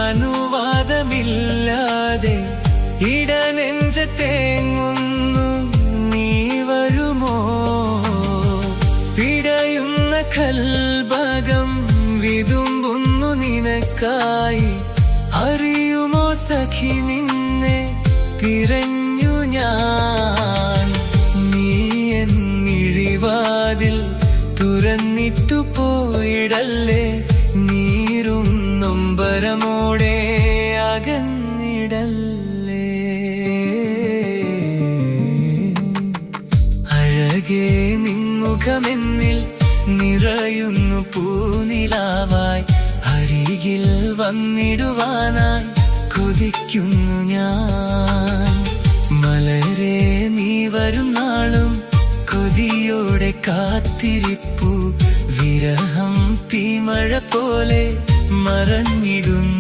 അനുവാദമില്ലാതെ ഇടനെഞ്ച തേങ്ങുന്നു, നീ വരുമോ? പിടയുന്ന കൽഭകം വിതുമ്പുന്നു നിനക്കായി, അറിയുമോ സഖി നിന്നെ തിരഞ്ഞു ഞാൻ. നീ എന്നിഴിവാതിൽ തുറന്നിട്ടു പോയിടല്ലേ, നീരും നൊമ്പരമോടെ അകന്നിടല്ലേ. അഴകേ നിൻമുഖമെന്നിൽ നിറയുന്നു പൂനിലാവായി, അരികിൽ വന്നിടുവാനായി കൊതിക്കുന്നു ഞാൻ. മലരേ നീ വരും നാളും കൊതിയോടെ കാത്തിരിപ്പു, വിരഹം തീമഴ പോലെ മറഞ്ഞിടുന്നു.